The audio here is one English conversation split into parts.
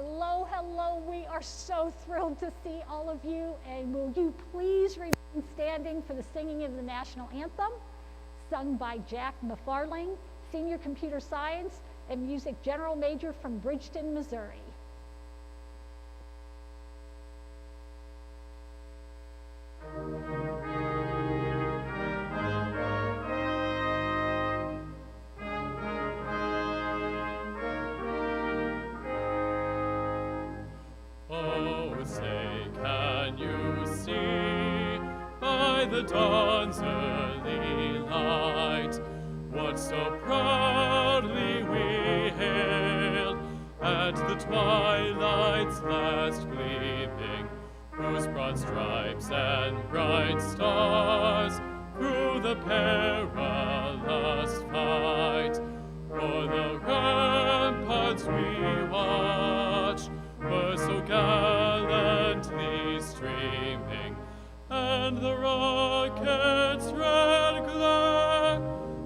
Hello, hello. We are so thrilled to see all of you. And will you please remain standing for the singing of the national anthem, sung by Jack Mcfarlane, Senior Computer Science and Music General Major from Bridgeton, Missouri. The dawn's early light, what so proudly we hailed at the twilight's last gleaming, whose broad stripes and bright stars through the perilous fight o'er the ramparts we watched were so gallantly streaming. And the rocket's red glare,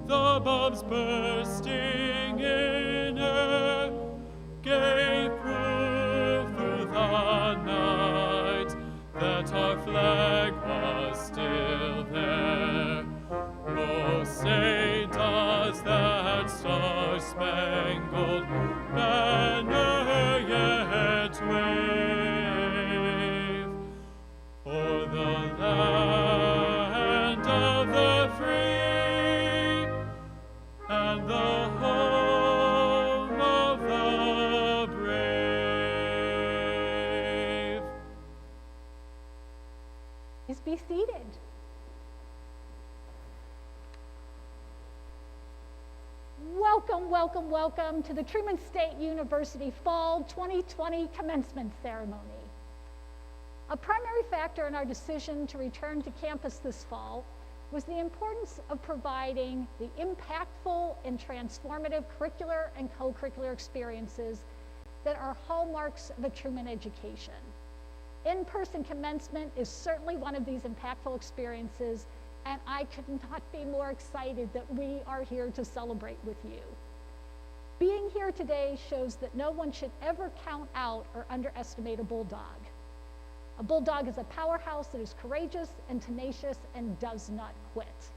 the bombs bursting in air, gave proof through the night that our flag was still there. Oh, say does that star-spangled banner yet wave o'er the land of the free and the home of the brave. Please be seated. Welcome, welcome, welcome to the Truman State University Fall 2020 Commencement Ceremony. A primary factor in our decision to return to campus this fall was the importance of providing the impactful and transformative curricular and co-curricular experiences that are hallmarks of a Truman education. In-person commencement is certainly one of these impactful experiences, and I could not be more excited that we are here to celebrate with you. Being here today shows that no one should ever count out or underestimate a bulldog. A bulldog is a powerhouse that is courageous and tenacious and does not quit.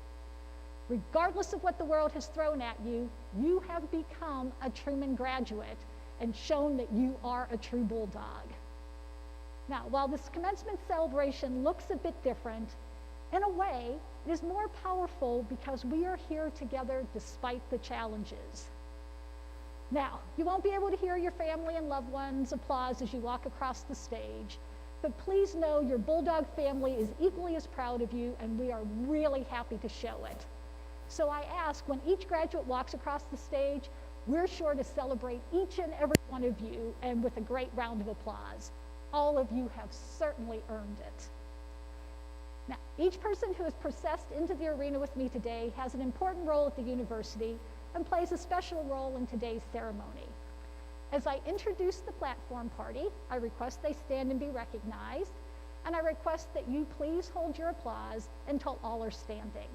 Regardless of what the world has thrown at you, you have become a Truman graduate and shown that you are a true bulldog. Now, while this commencement celebration looks a bit different, in a way, it is more powerful because we are here together despite the challenges. Now, you won't be able to hear your family and loved ones' applause as you walk across the stage, but please know your Bulldog family is equally as proud of you, and we are really happy to show it. So I ask, when each graduate walks across the stage, we're sure to celebrate each and every one of you, and with a great round of applause. All of you have certainly earned it. Now, each person who has processed into the arena with me today has an important role at the university and plays a special role in today's ceremony. As I introduce the platform party, I request they stand and be recognized, and I request that you please hold your applause until all are standing.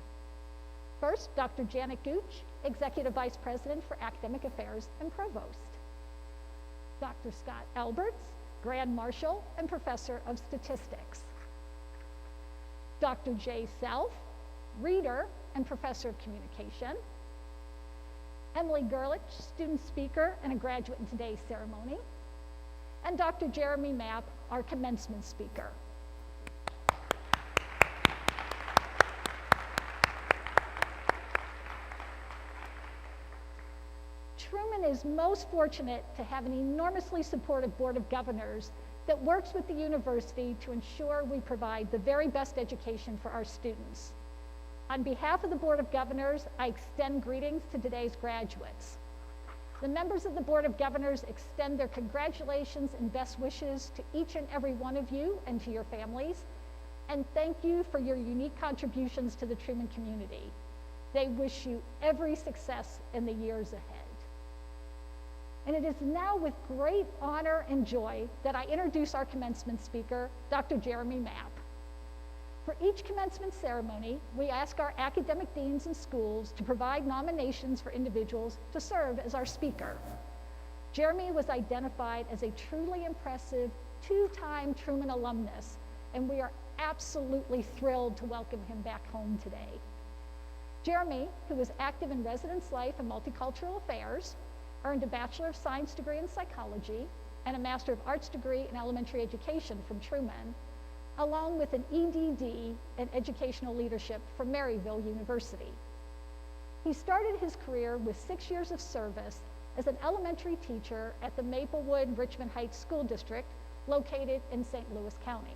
First, Dr. Janet Gooch, Executive Vice President for Academic Affairs and Provost. Dr. Scott Alberts, Grand Marshal and Professor of Statistics. Dr. Jay Self, Reader and Professor of Communication. Emily Garlick, student speaker and a graduate in today's ceremony, and Dr. Jeremy Mapp, our commencement speaker. Truman is most fortunate to have an enormously supportive Board of Governors that works with the university to ensure we provide the very best education for our students. On behalf of the Board of Governors, I extend greetings to today's graduates. The members of the Board of Governors extend their congratulations and best wishes to each and every one of you and to your families, and thank you for your unique contributions to the Truman community. They wish you every success in the years ahead. And it is now with great honor and joy that I introduce our commencement speaker, Dr. Jeremy Mapp. For each commencement ceremony, we ask our academic deans and schools to provide nominations for individuals to serve as our speaker. Jeremy was identified as a truly impressive two-time Truman alumnus, and we are absolutely thrilled to welcome him back home today. Jeremy, who was active in residence life and multicultural affairs, earned a Bachelor of Science degree in psychology and a Master of Arts degree in elementary education from Truman, along with an EDD in educational leadership from Maryville University. He started his career with 6 years of service as an elementary teacher at the Maplewood-Richmond Heights School District located in St. Louis County.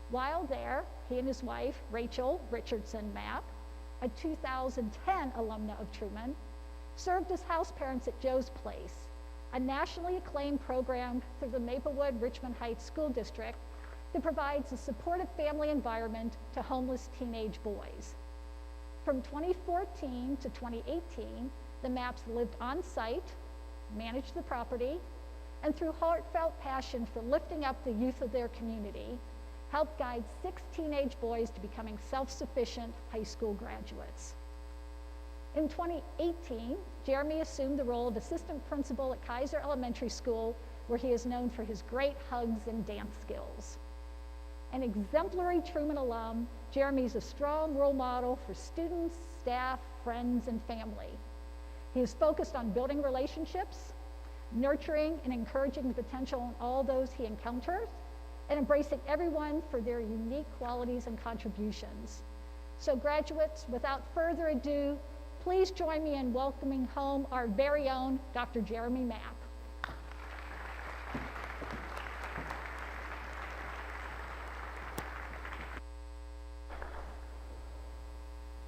While there, he and his wife, Rachel Richardson Mapp, a 2010 alumna of Truman, served as house parents at Joe's Place, a nationally acclaimed program through the Maplewood-Richmond Heights School District that provides a supportive family environment to homeless teenage boys. From 2014 to 2018, the Mapps lived on site, managed the property, and through heartfelt passion for lifting up the youth of their community, helped guide 6 teenage boys to becoming self-sufficient high school graduates. In 2018, Jeremy assumed the role of assistant principal at Kaiser Elementary School, where he is known for his great hugs and dance skills. An exemplary Truman alum, Jeremy is a strong role model for students, staff, friends, and family. He is focused on building relationships, nurturing and encouraging the potential in all those he encounters, and embracing everyone for their unique qualities and contributions. So graduates, without further ado, please join me in welcoming home our very own Dr. Jeremy Mapp.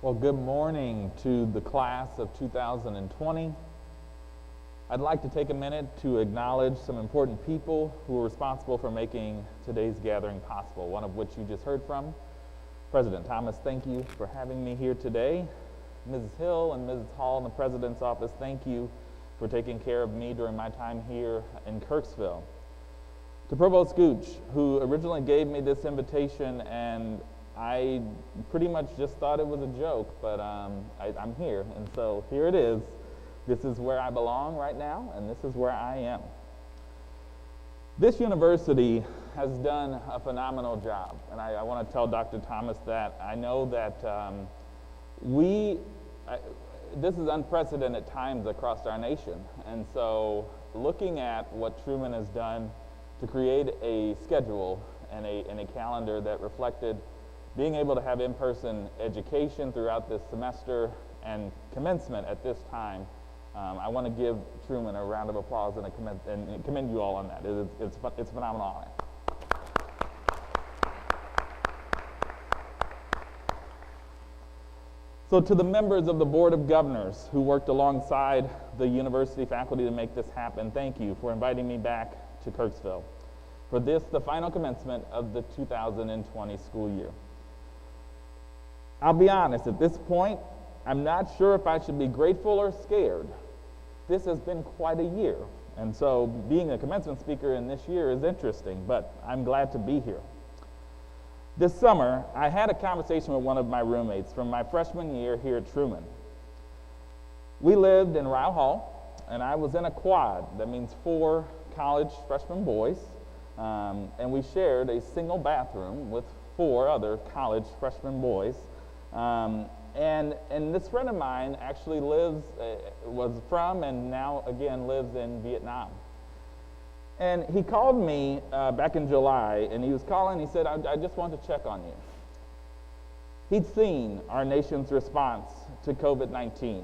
Well, good morning to the class of 2020. I'd like to take a minute to acknowledge some important people who are responsible for making today's gathering possible, one of which you just heard from. President Thomas, thank you for having me here today. Mrs. Hill and Mrs. Hall in the President's office, thank you for taking care of me during my time here in Kirksville. To Provost Gooch, who originally gave me this invitation, and I pretty much just thought it was a joke, but I'm here, and so here it is. This is where I belong right now, and this is where I am. This university has done a phenomenal job, and I want to tell Dr. Thomas that. I know that this is unprecedented times across our nation, and so looking at what Truman has done to create a schedule and a calendar that reflected being able to have in-person education throughout this semester and commencement at this time, I want to give Truman a round of applause and commend you all on that. It's a phenomenal honor. So to the members of the Board of Governors who worked alongside the university faculty to make this happen, thank you for inviting me back to Kirksville for this, the final commencement of the 2020 school year. I'll be honest, at this point, I'm not sure if I should be grateful or scared. This has been quite a year, and so being a commencement speaker in this year is interesting, but I'm glad to be here. This summer, I had a conversation with one of my roommates from my freshman year here at Truman. We lived in Ryle Hall, and I was in a quad. That means 4 college freshman boys, and we shared a single bathroom with 4 other college freshman boys. And this friend of mine actually was from and now again lives in Vietnam. And he called me back in July, and he was calling, he said, I just want to check on you. He'd seen our nation's response to COVID-19.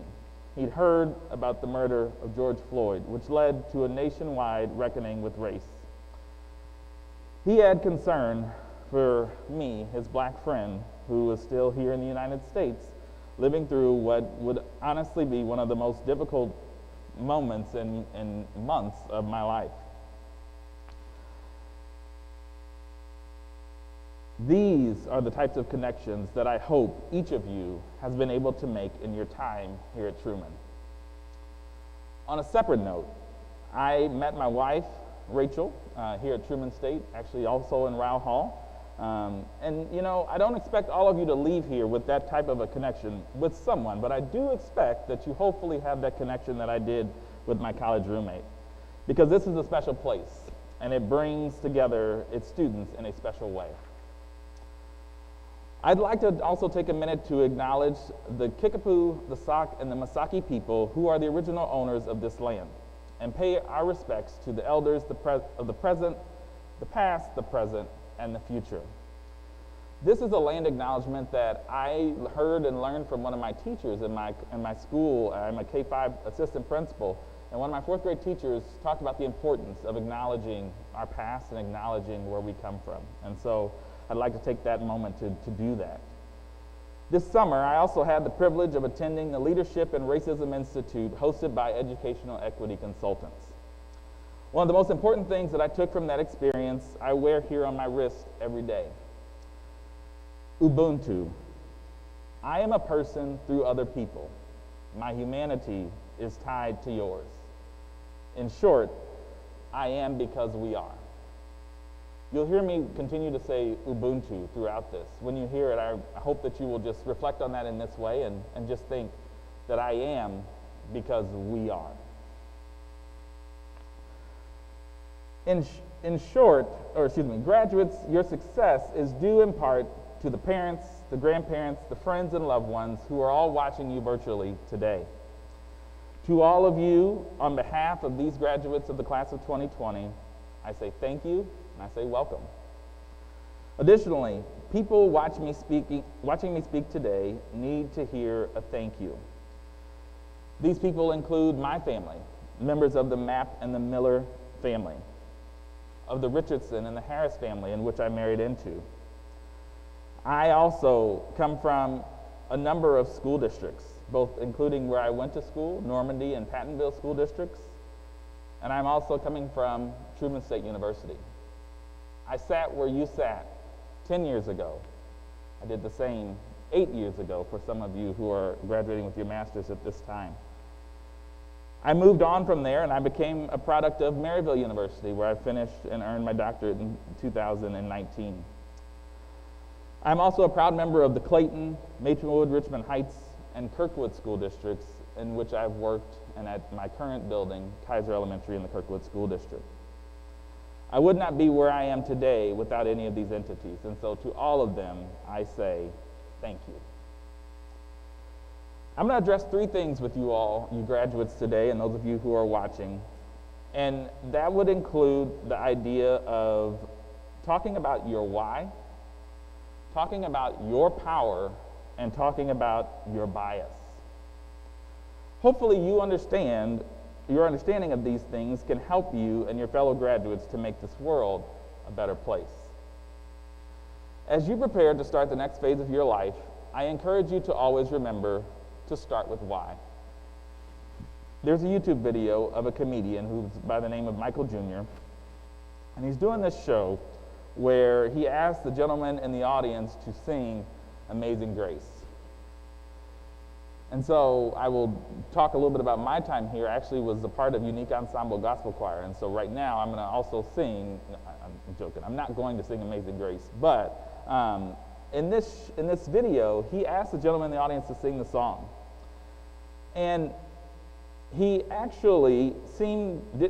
He'd heard about the murder of George Floyd, which led to a nationwide reckoning with race. He had concern for me, his black friend, who is still here in the United States, living through what would honestly be one of the most difficult moments and months of my life. These are the types of connections that I hope each of you has been able to make in your time here at Truman. On a separate note, I met my wife, Rachel, here at Truman State, actually also in Ryle Hall. And you know, I don't expect all of you to leave here with that type of a connection with someone, but I do expect that you hopefully have that connection that I did with my college roommate. because this is a special place, and it brings together its students in a special way. I'd like to also take a minute to acknowledge the Kickapoo, the Sauk, and the Masaki people who are the original owners of this land, and pay our respects to the elders of the present, the past, the present, and the future. This is a land acknowledgement that I heard and learned from one of my teachers in my school. I'm a K-5 assistant principal, and one of my fourth grade teachers talked about the importance of acknowledging our past and acknowledging where we come from. And so I'd like to take that moment to do that. This summer, I also had the privilege of attending the Leadership and Racism Institute hosted by Educational Equity Consultants. One of the most important things that I took from that experience, I wear here on my wrist every day. Ubuntu. I am a person through other people. My humanity is tied to yours. In short, I am because we are. You'll hear me continue to say Ubuntu throughout this. When you hear it, I hope that you will just reflect on that in this way and just think that I am because we are. In short, graduates, your success is due in part to the parents, the grandparents, the friends and loved ones who are all watching you virtually today. To all of you, on behalf of these graduates of the class of 2020, I say thank you and I say welcome. Additionally, people watching me speak today need to hear a thank you. These people include my family, members of the Mapp and the Miller family, of the Richardson and the Harris family in which I married into. I also come from a number of school districts, both including where I went to school, Normandy and Pattonville school districts, and I'm also coming from Truman State University. I sat where you sat 10 years ago. I did the same 8 years ago for some of you who are graduating with your masters at this time. I moved on from there and I became a product of Maryville University, where I finished and earned my doctorate in 2019. I'm also a proud member of the Clayton, Matronwood, Richmond Heights, and Kirkwood school districts in which I've worked, and at my current building, Kaiser Elementary in the Kirkwood School District. I would not be where I am today without any of these entities, and so to all of them, I say thank you. I'm going to address 3 things with you all, you graduates today, and those of you who are watching, and that would include the idea of talking about your why, talking about your power, and talking about your bias. Hopefully your understanding of these things can help you and your fellow graduates to make this world a better place. As you prepare to start the next phase of your life, I encourage you to always remember to start with why. There's a YouTube video of a comedian who's by the name of Michael Jr., and he's doing this show where he asked the gentleman in the audience to sing Amazing Grace. And so I will talk a little bit about my time here. I actually was a part of Unique Ensemble Gospel Choir, and so right now I'm going to also sing, I'm joking, I'm not going to sing Amazing Grace, but in this video, he asked the gentleman in the audience to sing the song. And he actually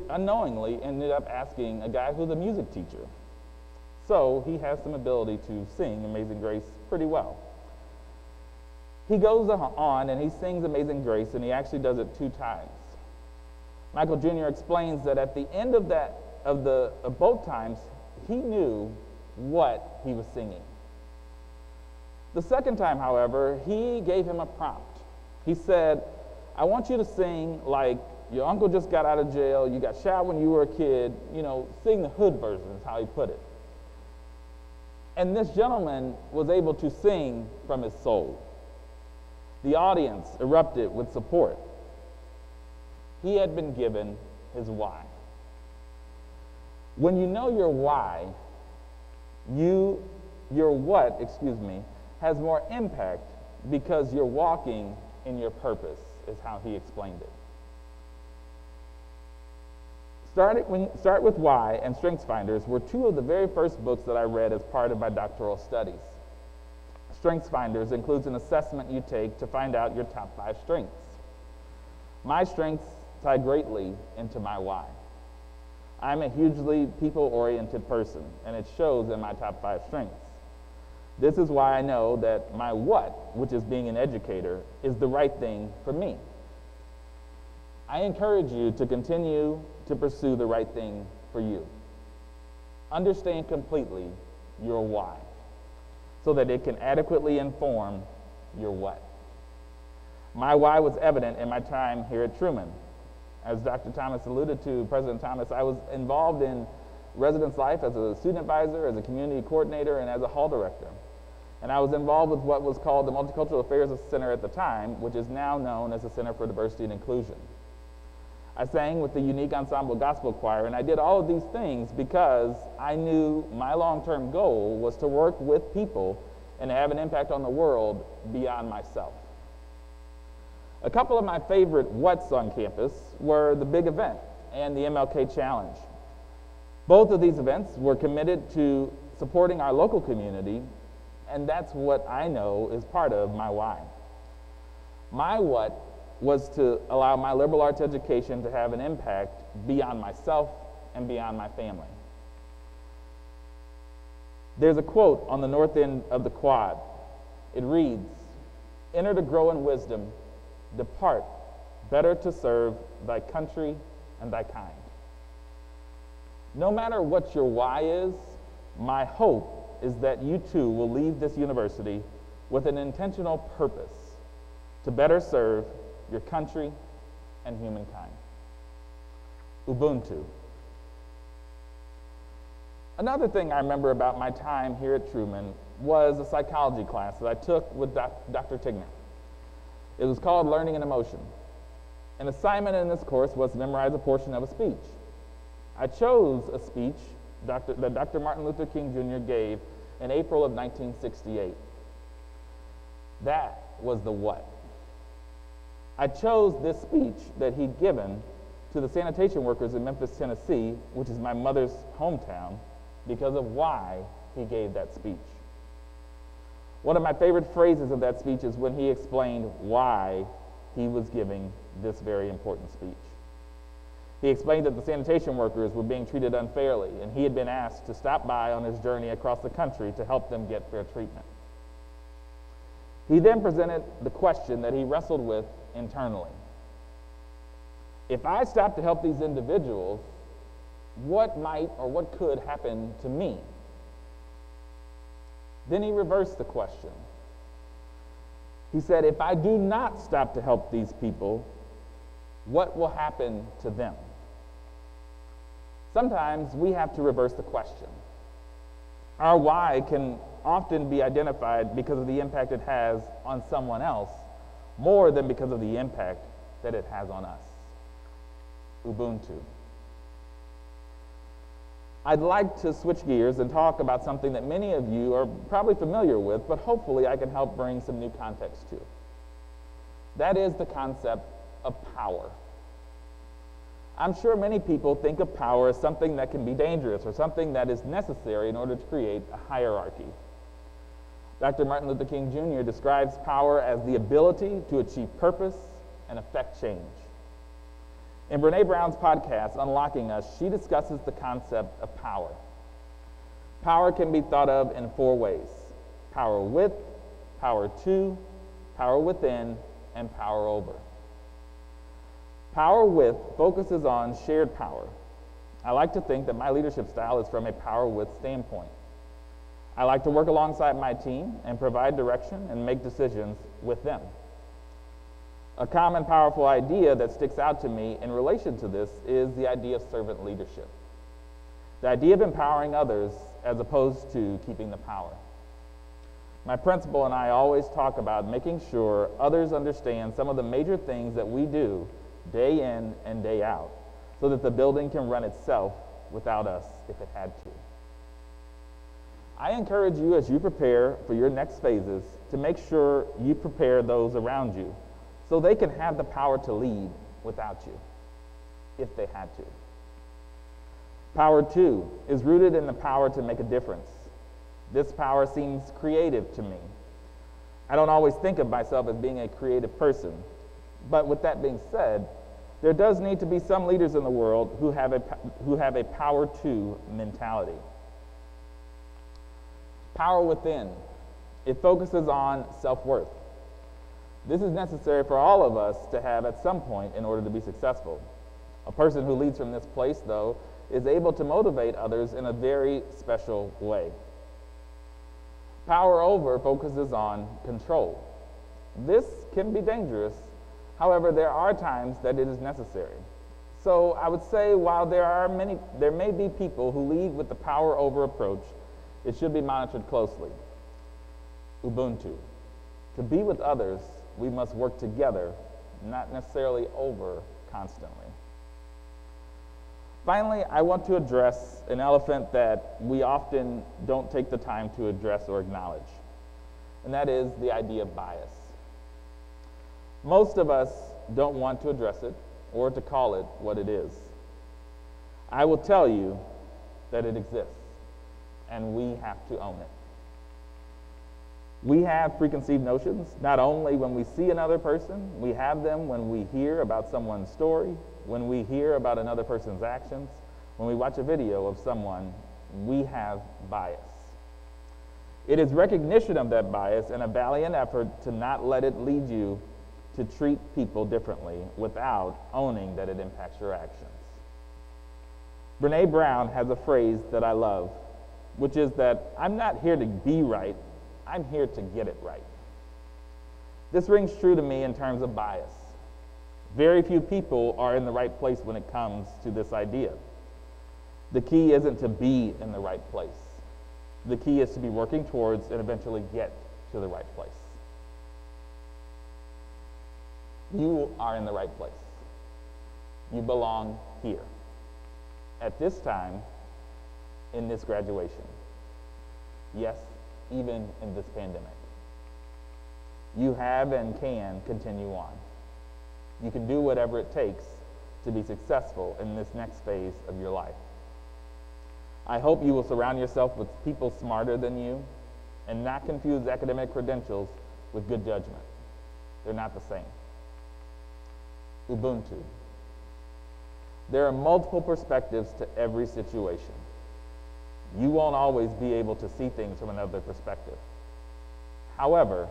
unknowingly ended up asking a guy who's a music teacher. So he has some ability to sing Amazing Grace pretty well. He goes on and he sings Amazing Grace, and he actually does it 2 times. Michael Jr. explains that at the end of both times, he knew what he was singing. The second time, however, he gave him a prompt. He said, I want you to sing like your uncle just got out of jail, you got shot when you were a kid, sing the hood version is how he put it. And this gentleman was able to sing from his soul. The audience erupted with support. He had been given his why. When you know your why, your what, has more impact because you're walking in your purpose, is how he explained it. Start with Why and StrengthsFinders were 2 of the very first books that I read as part of my doctoral studies. StrengthsFinders includes an assessment you take to find out your top 5 strengths. My strengths tie greatly into my why. I'm a hugely people-oriented person, and it shows in my top 5 strengths. This is why I know that my what, which is being an educator, is the right thing for me. I encourage you to continue to pursue the right thing for you. Understand completely your why, so that it can adequately inform your what. My why was evident in my time here at Truman. As Dr. Thomas alluded to, President Thomas, I was involved in residence life as a student advisor, as a community coordinator, and as a hall director. And I was involved with what was called the Multicultural Affairs Center at the time, which is now known as the Center for Diversity and Inclusion. I sang with the unique ensemble gospel choir, and I did all of these things because I knew my long-term goal was to work with people and have an impact on the world beyond myself. A couple of my favorite what's on campus were the big event and the MLK Challenge. Both of these events were committed to supporting our local community, and that's what I know is part of my why. My what was to allow my liberal arts education to have an impact beyond myself and beyond my family. There's a quote on the north end of the quad. It reads, "Enter to grow in wisdom, depart, better to serve thy country and thy kind." No matter what your why is, my hope is that you too will leave this university with an intentional purpose to better serve your country and humankind. Ubuntu. Another thing I remember about my time here at Truman was a psychology class that I took with Dr. Tigner. It was called Learning and Emotion. An assignment in this course was to memorize a portion of a speech. I chose a speech that Dr. Martin Luther King Jr. gave in April of 1968. That was the what. I chose this speech that he'd given to the sanitation workers in Memphis, Tennessee, which is my mother's hometown, because of why he gave that speech. One of my favorite phrases of that speech is when he explained why he was giving this very important speech. He explained that the sanitation workers were being treated unfairly, and he had been asked to stop by on his journey across the country to help them get fair treatment. He then presented the question that he wrestled with internally. If I stop to help these individuals, what might or what could happen to me? Then he reversed the question. He said, if I do not stop to help these people, what will happen to them? Sometimes we have to reverse the question. Our why can often be identified because of the impact it has on someone else more than because of the impact that it has on us. Ubuntu. I'd like to switch gears and talk about something that many of you are probably familiar with, but hopefully I can help bring some new context to. That is the concept of power. I'm sure many people think of power as something that can be dangerous or something that is necessary in order to create a hierarchy. Dr. Martin Luther King Jr. describes power as the ability to achieve purpose and affect change. In Brene Brown's podcast, Unlocking Us, she discusses the concept of power. Power can be thought of in 4 ways: power with, power to, power within, and power over. Power with focuses on shared power. I like to think that my leadership style is from a power with standpoint. I like to work alongside my team and provide direction and make decisions with them. A common powerful idea that sticks out to me in relation to this is the idea of servant leadership. The idea of empowering others as opposed to keeping the power. My principal and I always talk about making sure others understand some of the major things that we do day in and day out so that the building can run itself without us if it had to. I encourage you as you prepare for your next phases to make sure you prepare those around you so they can have the power to lead without you, if they had to. Power, too, is rooted in the power to make a difference. This power seems creative to me. I don't always think of myself as being a creative person, but with that being said, there does need to be some leaders in the world who have a power to mentality. Power within. It focuses on self-worth. This is necessary for all of us to have at some point in order to be successful. A person who leads from this place, though, is able to motivate others in a very special way. Power over focuses on control. This can be dangerous. However, there are times that it is necessary. So I would say while there may be people who lead with the power over approach, it should be monitored closely. Ubuntu. To be with others, we must work together, not necessarily over constantly. Finally, I want to address an elephant that we often don't take the time to address or acknowledge, and that is the idea of bias. Most of us don't want to address it or to call it what it is. I will tell you that it exists, and we have to own it. We have preconceived notions, not only when we see another person, we have them when we hear about someone's story, when we hear about another person's actions, when we watch a video of someone, we have bias. It is recognition of that bias and a valiant effort to not let it lead you to treat people differently without owning that it impacts your actions. Brene Brown has a phrase that I love, which is that I'm not here to be right, I'm here to get it right. This rings true to me in terms of bias. Very few people are in the right place when it comes to this idea. The key isn't to be in the right place. The key is to be working towards and eventually get to the right place. You are in the right place. You belong here. At this time, in this graduation. Yes, even in this pandemic. You have and can continue on. You can do whatever it takes to be successful in this next phase of your life. I hope you will surround yourself with people smarter than you and not confuse academic credentials with good judgment. They're not the same. Ubuntu. There are multiple perspectives to every situation. You won't always be able to see things from another perspective. However,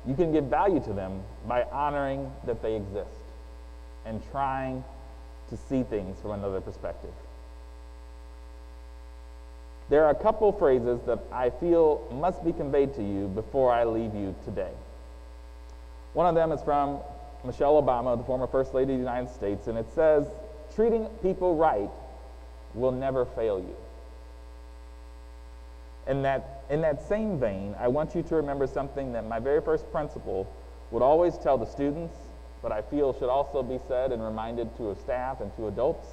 you can give value to them by honoring that they exist and trying to see things from another perspective. There are a couple phrases that I feel must be conveyed to you before I leave you today. One of them is from Michelle Obama, the former First Lady of the United States, and it says, "Treating people right will never fail you." In that same vein, I want you to remember something that my very first principal would always tell the students, but I feel should also be said and reminded to staff and to adults.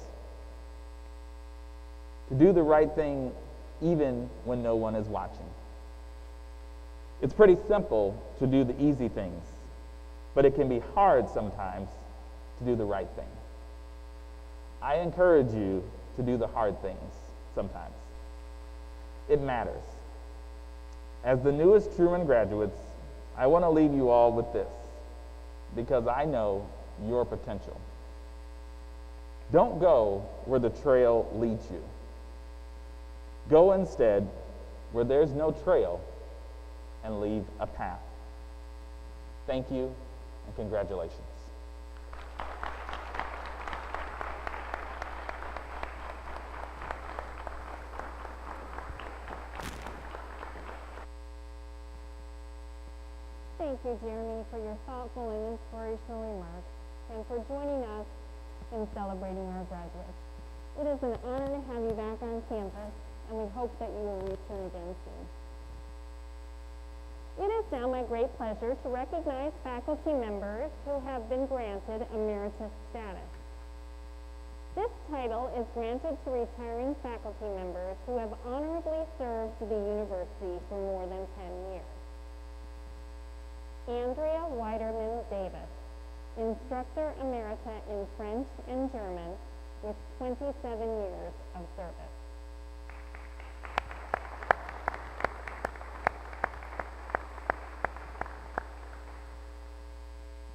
To do the right thing even when no one is watching. It's pretty simple to do the easy things, but it can be hard sometimes to do the right thing. I encourage you to do the hard things sometimes. It matters. As the newest Truman graduates, I want to leave you all with this, because I know your potential. Don't go where the trail leads you. Go instead where there's no trail and leave a path. Thank you and congratulations. Thank you, Jeremy, for your thoughtful and inspirational remarks and for joining us in celebrating our graduates. It is an honor to have you back on campus, and we hope that you will return again soon. It is now my great pleasure to recognize faculty members who have been granted emeritus status. This title is granted to retiring faculty members who have honorably served the university for more than 10 years. Andrea Weiderman Davis, Instructor Emerita in French and German with 27 years of service.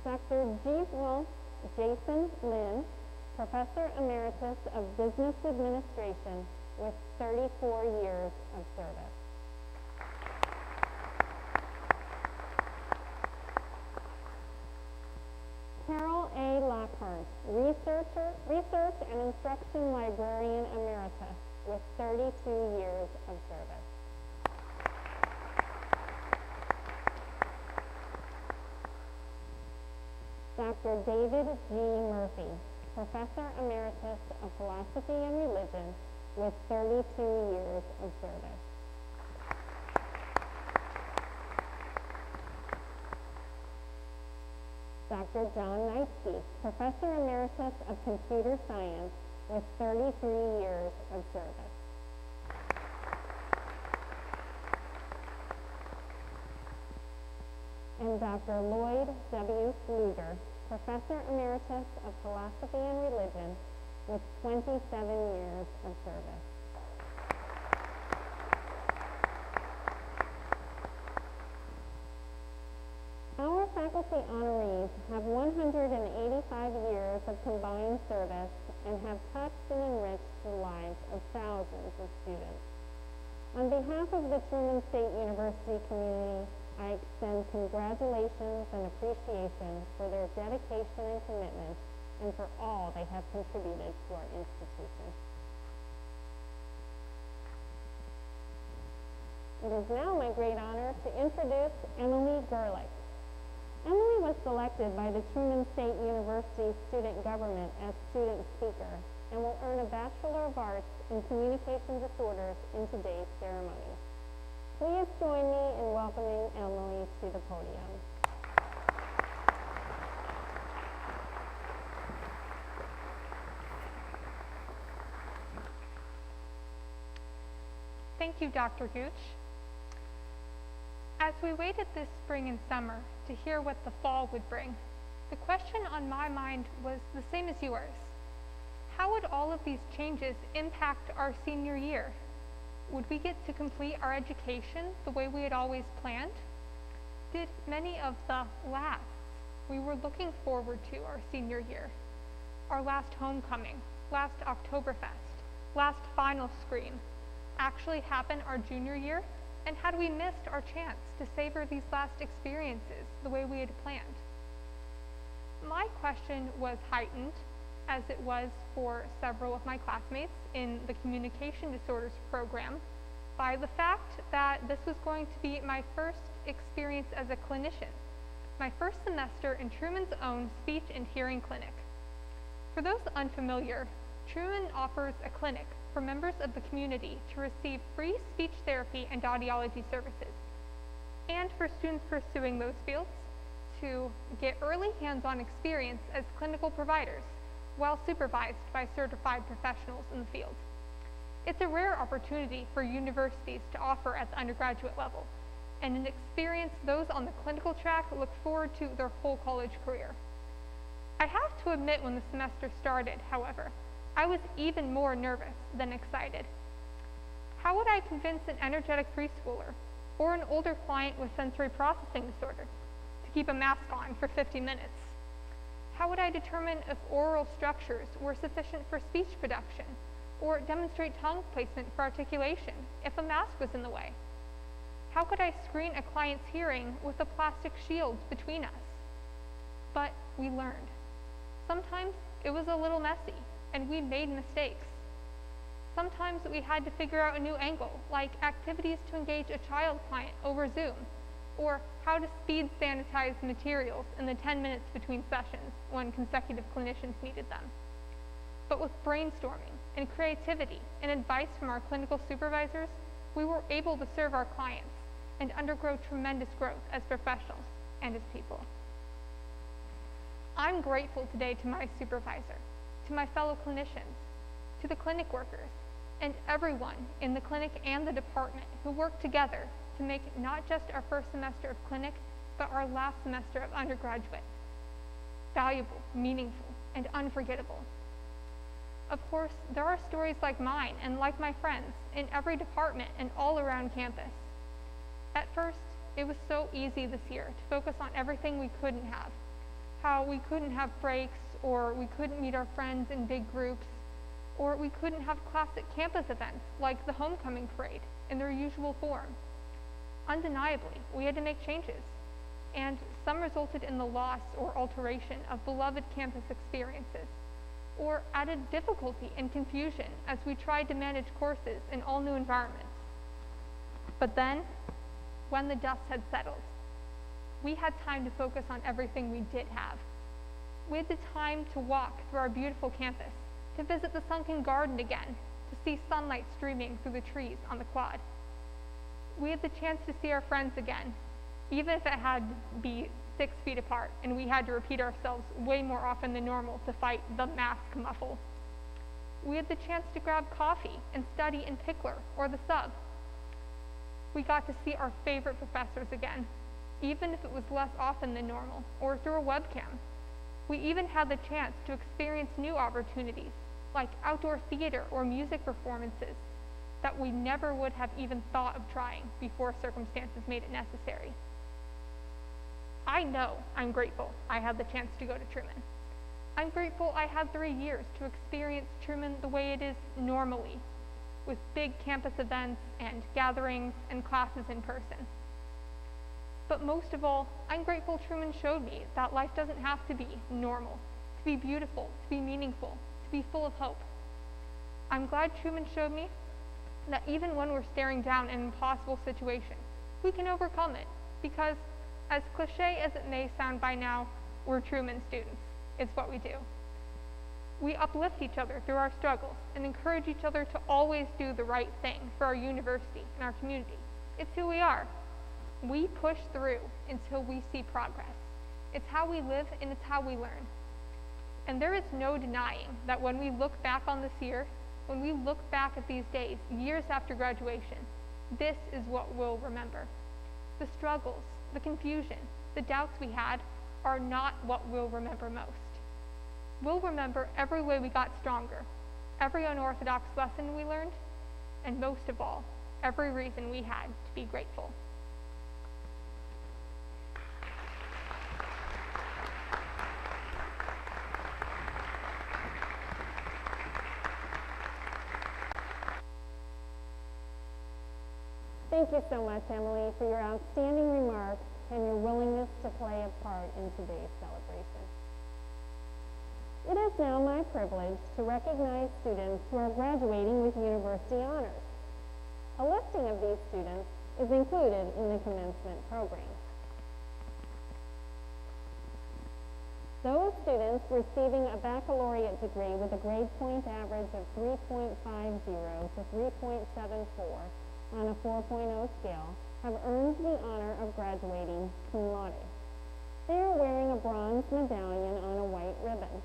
Dr. Jason Lin, Professor Emeritus of Business Administration with 34 years of service. Carol A. Lockhart, Research and Instruction Librarian Emeritus with 32 years of service. Dr. David G. Murphy, Professor Emeritus of Philosophy and Religion with 32 years of service. Dr. John Knightsky, Professor Emeritus of Computer Science with 33 years of service. And Dr. Lloyd W. Pfluger, Professor Emeritus of Philosophy and Religion with 27 years of service. Our faculty honorees have 185 years of combined service and have touched and enriched the lives of thousands of students. On behalf of the Truman State University community, I extend congratulations and appreciation for their dedication and commitment and for all they have contributed to our institution. It is now my great honor to introduce Emily Garlick. Emily was selected by the Truman State University Student Government as student speaker and will earn a Bachelor of Arts in Communication Disorders in today's ceremony. Please join me in welcoming Emily to the podium. Thank you, Dr. Gooch. As we waited this spring and summer to hear what the fall would bring, the question on my mind was the same as yours. How would all of these changes impact our senior year? Would we get to complete our education the way we had always planned? Did many of the lasts we were looking forward to our senior year, our last homecoming, last Oktoberfest, last final screen, actually happen our junior year? And had we missed our chance to savor these last experiences the way we had planned? My question was heightened, as it was for several of my classmates in the Communication Disorders program, by the fact that this was going to be my first experience as a clinician, my first semester in Truman's own speech and hearing clinic. For those unfamiliar, Truman offers a clinic for members of the community to receive free speech therapy and audiology services, and for students pursuing those fields to get early hands-on experience as clinical providers while supervised by certified professionals in the field. It's a rare opportunity for universities to offer at the undergraduate level, and an experience those on the clinical track look forward to their whole college career. I have to admit, when the semester started, however, I was even more nervous than excited. How would I convince an energetic preschooler or an older client with sensory processing disorder to keep a mask on for 50 minutes? How would I determine if oral structures were sufficient for speech production or demonstrate tongue placement for articulation if a mask was in the way? How could I screen a client's hearing with a plastic shield between us? But we learned. Sometimes it was a little messy, and we made mistakes. Sometimes we had to figure out a new angle, like activities to engage a child client over Zoom, or how to speed sanitize materials in the 10 minutes between sessions when consecutive clinicians needed them. But with brainstorming and creativity and advice from our clinical supervisors, we were able to serve our clients and undergo tremendous growth as professionals and as people. I'm grateful today to my supervisor, to my fellow clinicians, to the clinic workers, and everyone in the clinic and the department who worked together to make not just our first semester of clinic, but our last semester of undergraduate valuable, meaningful, and unforgettable. Of course, there are stories like mine and like my friends in every department and all around campus. At first, it was so easy this year to focus on everything we couldn't have. how we couldn't have breaks, or we couldn't meet our friends in big groups, or we couldn't have classic campus events like the homecoming parade in their usual form. Undeniably, we had to make changes, and some resulted in the loss or alteration of beloved campus experiences, or added difficulty and confusion as we tried to manage courses in all new environments. But then, when the dust had settled, we had time to focus on everything we did have. We had the time to walk through our beautiful campus, to visit the sunken garden again, to see sunlight streaming through the trees on the quad. We had the chance to see our friends again, even if it had to be 6 feet apart and we had to repeat ourselves way more often than normal to fight the mask muffle. We had the chance to grab coffee and study in Pickler or the Sub. We got to see our favorite professors again, even if it was less often than normal or through a webcam. We even had the chance to experience new opportunities like outdoor theater or music performances that we never would have even thought of trying before circumstances made it necessary. I know I'm grateful I had the chance to go to Truman. I'm grateful I had 3 years to experience Truman the way it is normally, with big campus events and gatherings and classes in person. But most of all, I'm grateful Truman showed me that life doesn't have to be normal, to be beautiful, to be meaningful, to be full of hope. I'm glad Truman showed me that even when we're staring down an impossible situation, we can overcome it, because as cliche as it may sound by now, we're Truman students. It's what we do. We uplift each other through our struggles and encourage each other to always do the right thing for our university and our community. It's who we are. We push through until we see progress. It's how we live and it's how we learn. And there is no denying that when we look back on this year, when we look back at these days, years after graduation, this is what we'll remember. The struggles, the confusion, the doubts we had are not what we'll remember most. We'll remember every way we got stronger, every unorthodox lesson we learned, and most of all, every reason we had to be grateful. Thank you so much, Emily, for your outstanding remarks and your willingness to play a part in today's celebration. It is now my privilege to recognize students who are graduating with university honors. A listing of these students is included in the commencement program. Those students receiving a baccalaureate degree with a grade point average of 3.50 to 3.74 on a 4.0 scale have earned the honor of graduating cum laude. They are wearing a bronze medallion on a white ribbon.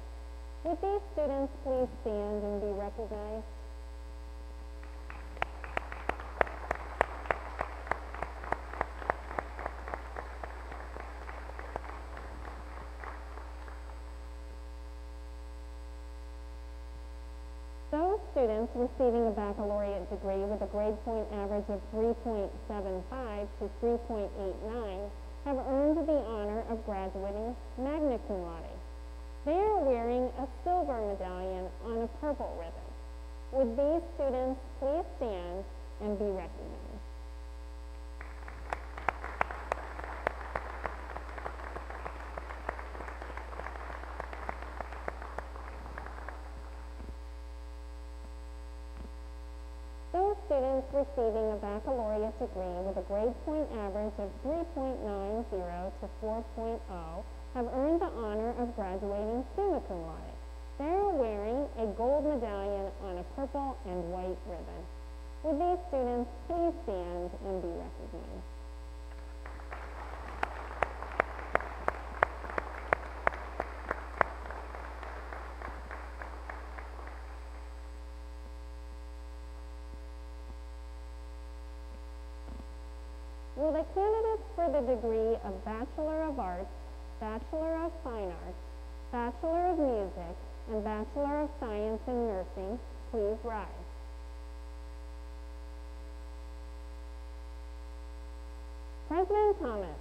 Would these students please stand and be recognized? Those students receiving a baccalaureate degree with a grade point average of 3.75 to 3.89 have earned the honor of graduating magna cum laude. They are wearing a silver medallion on a purple ribbon. Would these students please stand and be recognized? Those students receiving a baccalaureate degree with a grade point average of 3.90 to 4.0 have earned the honor of graduating summa cum laude. They are wearing a gold medallion on a purple and white ribbon. Would these students please stand and be recognized? Will the candidates for the degree of Bachelor of Arts, Bachelor of Fine Arts, Bachelor of Music, and Bachelor of Science in Nursing please rise? President Thomas,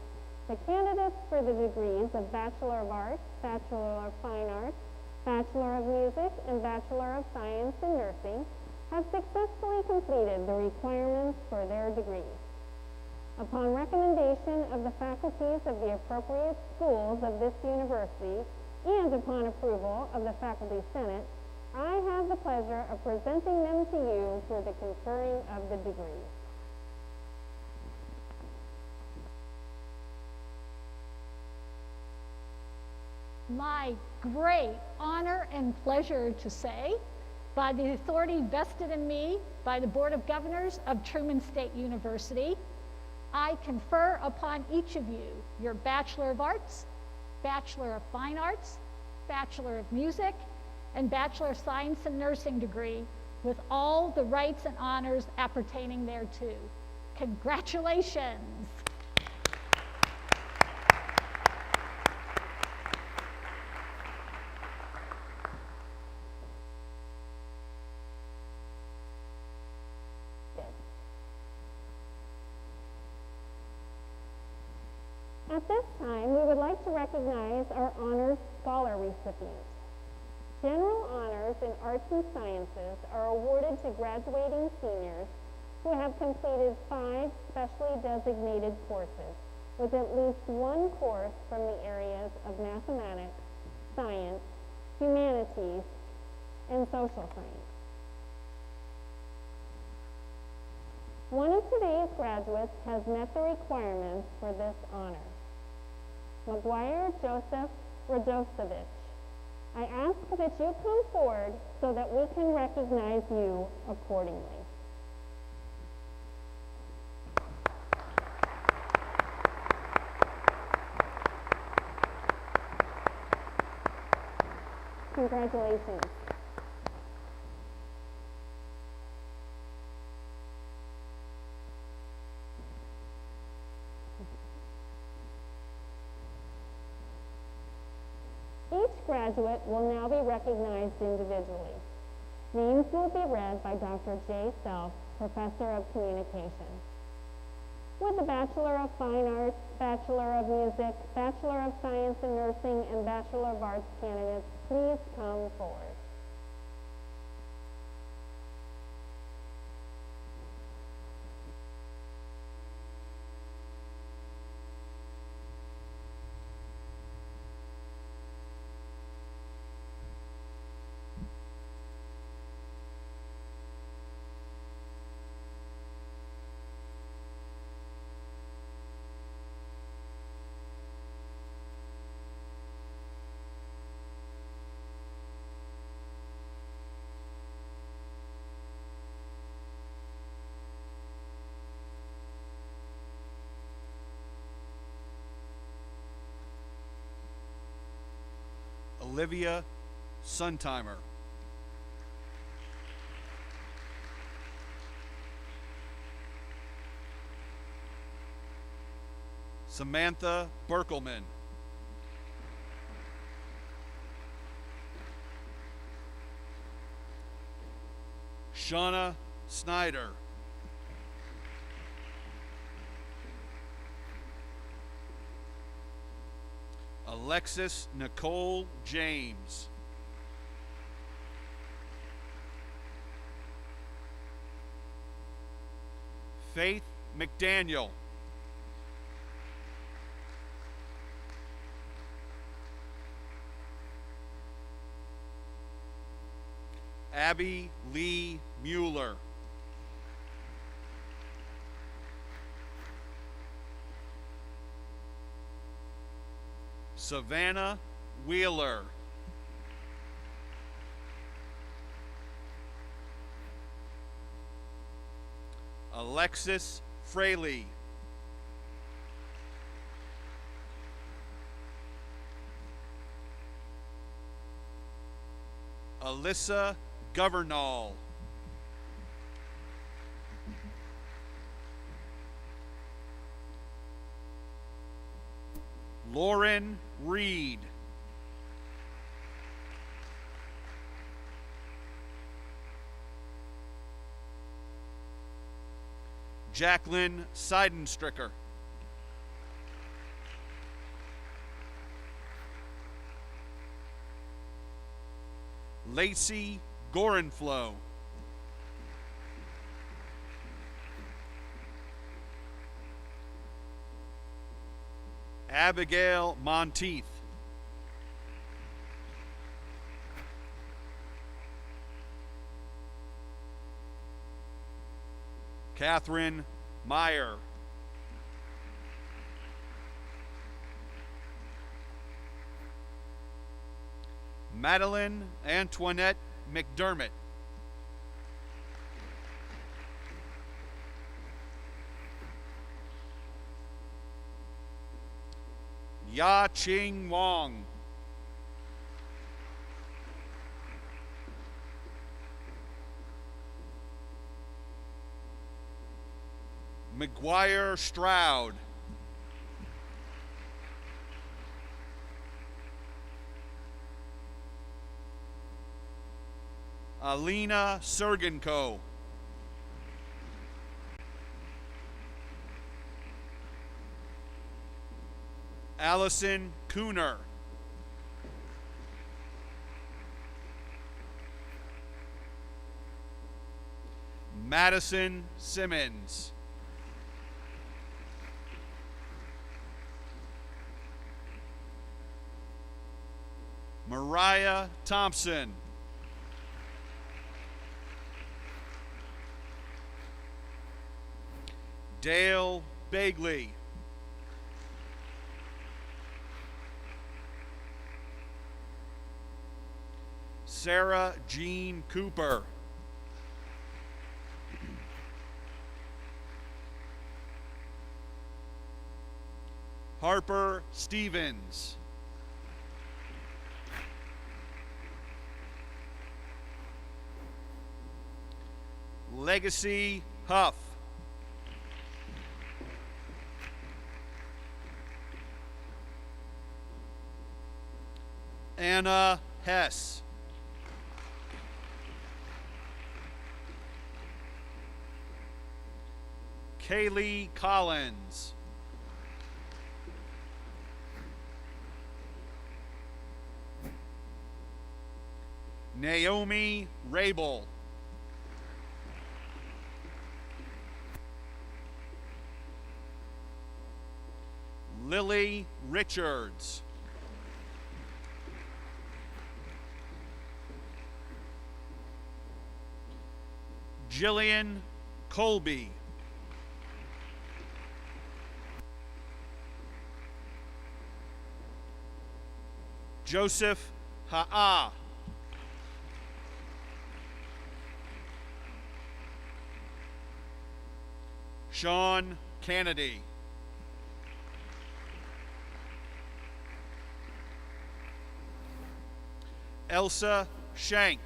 The candidates for the degrees of Bachelor of Arts, Bachelor of Fine Arts, Bachelor of Music, and Bachelor of Science in Nursing have successfully completed the requirements for their degrees. Upon recommendation of the faculties of the appropriate schools of this university and upon approval of the Faculty Senate, I have the pleasure of presenting them to you for the conferring of the degrees. My great honor and pleasure to say, by the authority vested in me by the Board of Governors of Truman State University, I confer upon each of you your Bachelor of Arts, Bachelor of Fine Arts, Bachelor of Music, and Bachelor of Science in Nursing degree with all the rights and honors appertaining thereto. Congratulations. At this time, we would like to recognize our Honors Scholar recipients. General honors in arts and sciences are awarded to graduating seniors who have completed 5 specially designated courses with at least one course from the areas of mathematics, science, humanities, and social science. One of today's graduates has met the requirements for this honor. McGuire Joseph Radosevich. I ask that you come forward so that we can recognize you accordingly. Congratulations. Each graduate will now be recognized individually. Names will be read by Dr. Jay Self, Professor of Communication. With the Bachelor of Fine Arts, Bachelor of Music, Bachelor of Science in Nursing, and Bachelor of Arts candidates, please come forward. Olivia Suntimer. Samantha Berkelman. Shauna Snyder. Alexis Nicole James. Faith McDaniel. Abby Lee Mueller. Savannah Wheeler. Alexis Fraley. Alyssa Governall. Lauren Reed. Jacqueline Seidenstricker. Lacey Gorenflow. Abigail Monteith. Catherine Meyer. Madeline Antoinette McDermott. Ya Ching Wong. McGuire Stroud. Alina Sergenko. Allison Cooner. Madison Simmons. Mariah Thompson. Dale Bagley. Sarah Jean Cooper. Harper Stevens. Legacy Huff. Anna Hess. Kaylee Collins. Naomi Rabel. Lily Richards. Jillian Colby. Joseph Ha'a. Sean Kennedy. Elsa Shank.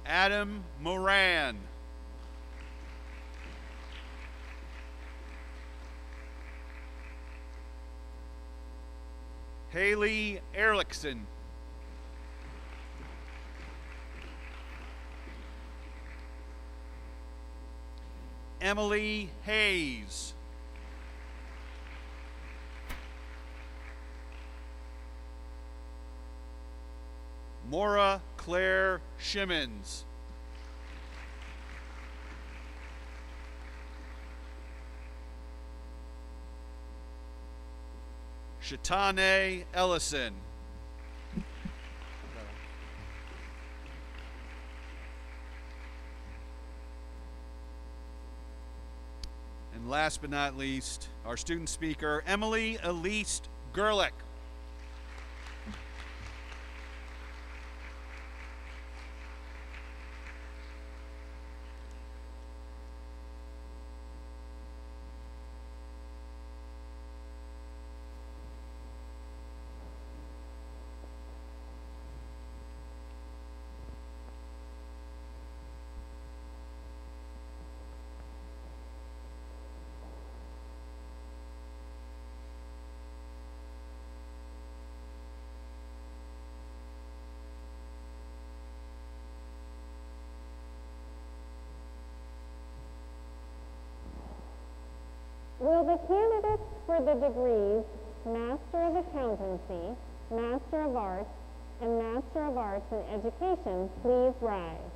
Adam Moran. Haley Erlickson. Emily Hayes. Maura Claire Shimmons. Shatane Ellison. And last but not least, our student speaker, Emily Elise Garlick. Will the candidates for the degrees Master of Accountancy, Master of Arts, and Master of Arts in Education please rise?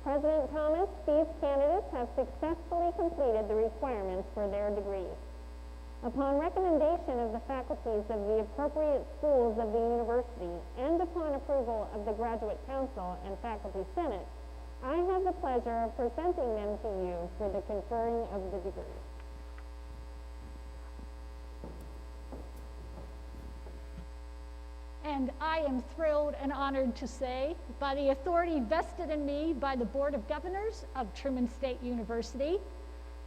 President Thomas, these candidates have successfully completed the requirements for their degrees. Upon recommendation of the faculties of the appropriate schools of the university and upon approval of the Graduate Council and Faculty Senate, I have the pleasure of presenting them to you for the conferring of the degrees. And I am thrilled and honored to say, by the authority vested in me by the Board of Governors of Truman State University,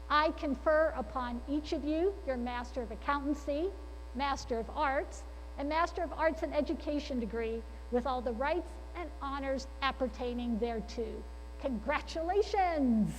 I confer upon each of you your Master of Accountancy, Master of Arts, and Master of Arts in Education degree with all the rights and honors appertaining thereto. Congratulations!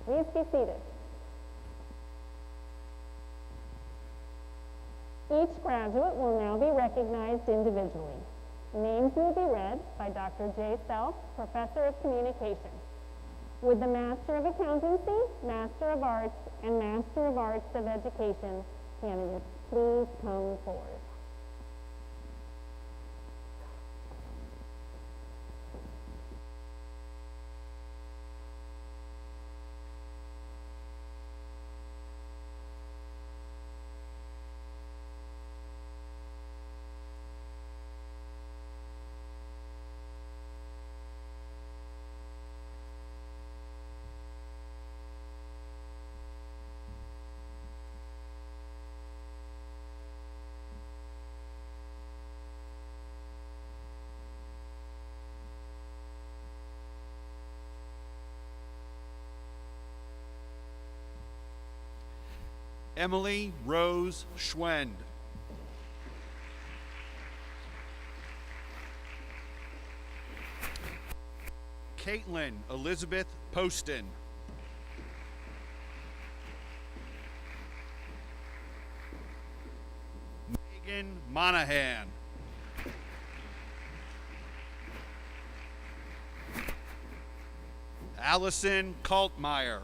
Please be seated. Each graduate will now be recognized individually. Names will be read by Dr. J. Self, Professor of Communication. Would the Master of Accountancy, Master of Arts, and Master of Arts of Education candidates please come forward? Emily Rose Schwend. Caitlin Elizabeth Poston. Megan Monahan. Allison Kaltmeyer.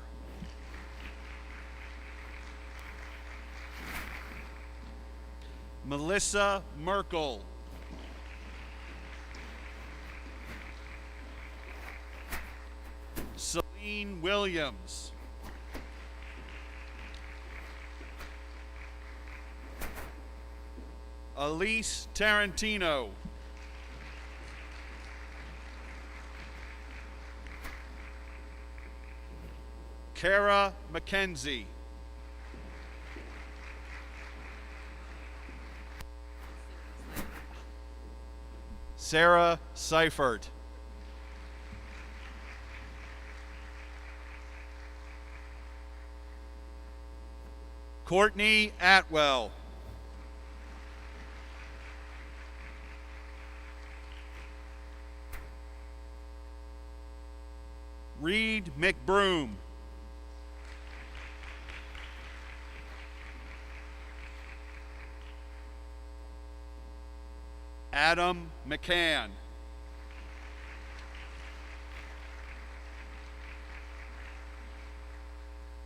Melissa Merkel. Celine Williams. Elise Tarantino. Kara McKenzie. Sarah Seifert. Courtney Atwell. Reed McBroom. Adam McCann.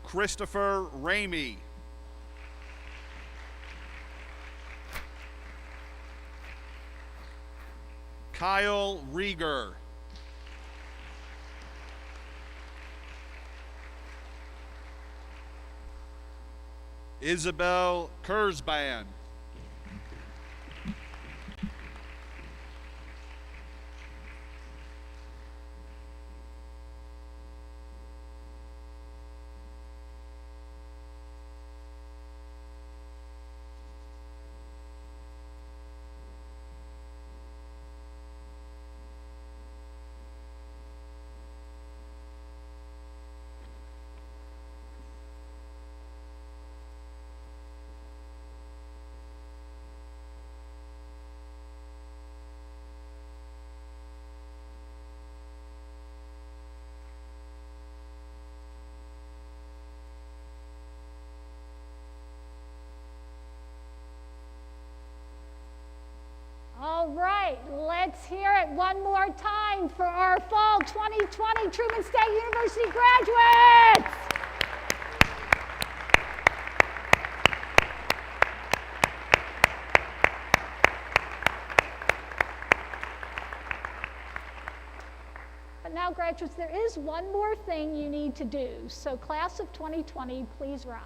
Christopher Ramey. Kyle Rieger. Isabel Kurzban. right, let's hear it one more time for our Fall 2020 Truman State University graduates. But now, graduates, there is one more thing you need to do. So class of 2020, please rise.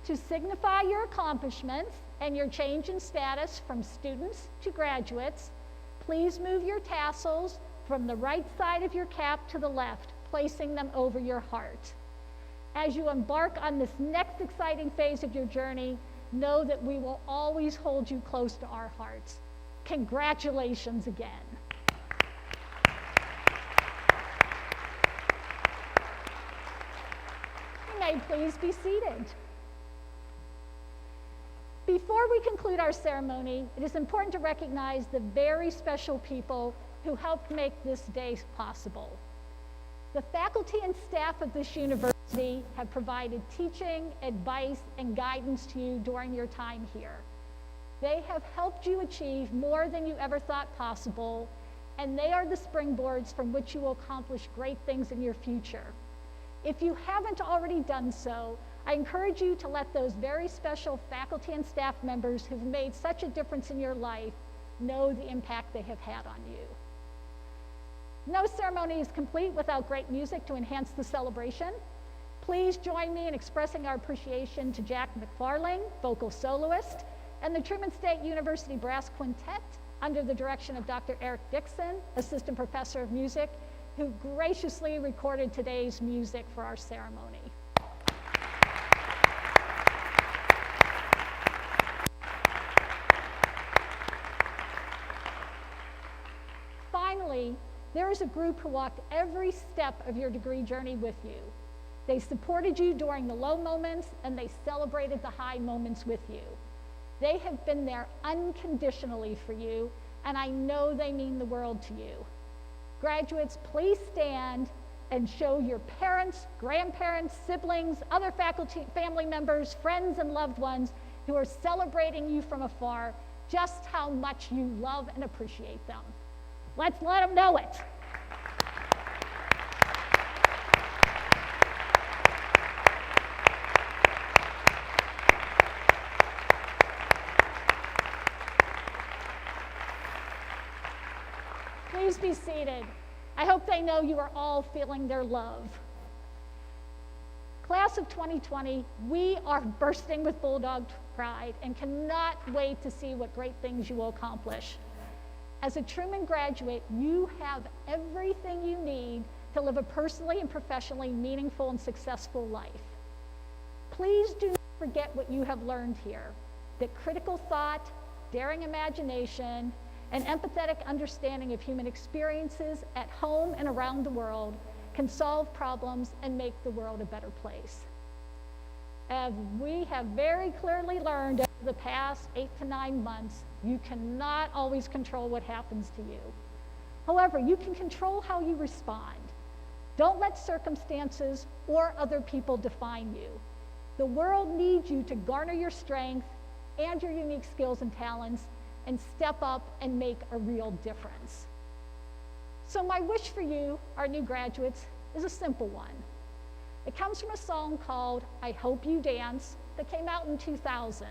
To signify your accomplishments and your change in status from students to graduates, please move your tassels from the right side of your cap to the left, placing them over your heart. As you embark on this next exciting phase of your journey, know that we will always hold you close to our hearts. Congratulations again. You may please be seated. Before we conclude our ceremony, it is important to recognize the very special people who helped make this day possible. The faculty and staff of this university have provided teaching, advice, and guidance to you during your time here. They have helped you achieve more than you ever thought possible, and they are the springboards from which you will accomplish great things in your future. If you haven't already done so, I encourage you to let those very special faculty and staff members who've made such a difference in your life know the impact they have had on you. No ceremony is complete without great music to enhance the celebration. Please join me in expressing our appreciation to Jack Mcfarlane, vocal soloist, and the Truman State University Brass Quintet under the direction of Dr. Eric Dixon, Assistant Professor of Music, who graciously recorded today's music for our ceremony. Finally, there is a group who walked every step of your degree journey with you. They supported you during the low moments, and they celebrated the high moments with you. They have been there unconditionally for you, and I know they mean the world to you. Graduates, please stand and show your parents, grandparents, siblings, other faculty, family members, friends, and loved ones who are celebrating you from afar just how much you love and appreciate them. Let's let them know it. Please be seated. I hope they know you are all feeling their love. Class of 2020, we are bursting with bulldog pride and cannot wait to see what great things you will accomplish. As a Truman graduate, you have everything you need to live a personally and professionally meaningful and successful life. Please do not forget what you have learned here, that critical thought, daring imagination, and empathetic understanding of human experiences at home and around the world can solve problems and make the world a better place. As we have very clearly learned over the past 8 to 9 months, you cannot always control what happens to you. However, you can control how you respond. Don't let circumstances or other people define you. The world needs you to garner your strength and your unique skills and talents and step up and make a real difference. So my wish for you, our new graduates, is a simple one. It comes from a song called I Hope You Dance that came out in 2000,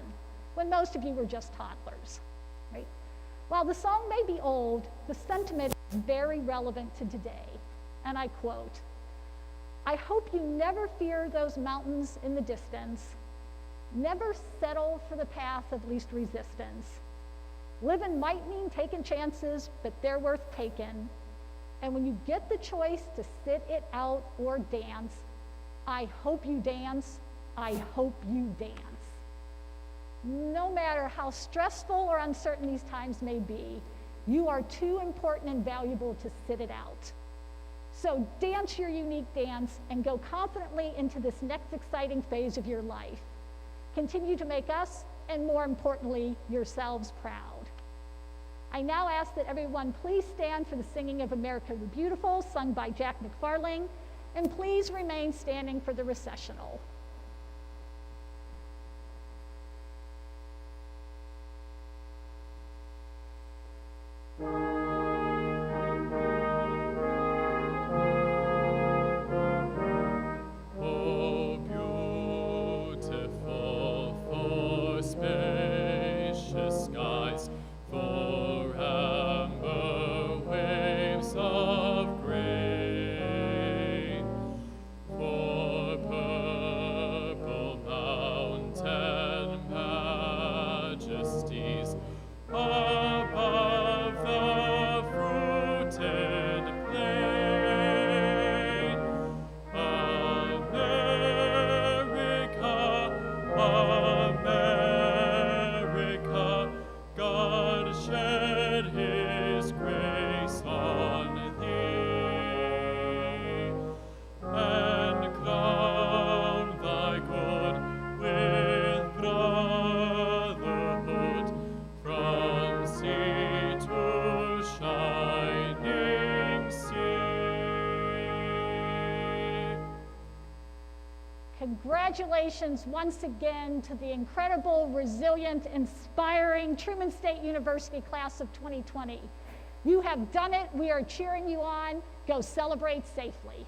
when most of you were just toddlers, right? While the song may be old, the sentiment is very relevant to today, and I quote, I hope you never fear those mountains in the distance, never settle for the path of least resistance. Living might mean taking chances, but they're worth taking. And when you get the choice to sit it out or dance, I hope you dance, I hope you dance. No matter how stressful or uncertain these times may be, you are too important and valuable to sit it out. So dance your unique dance and go confidently into this next exciting phase of your life. Continue to make us, and more importantly, yourselves proud. I now ask that everyone please stand for the singing of America the Beautiful, sung by Jack Mcfarlane, and please remain standing for the recessional. congratulations once again to the incredible, resilient, inspiring Truman State University class of 2020. You have done it. We are cheering you on. Go celebrate safely.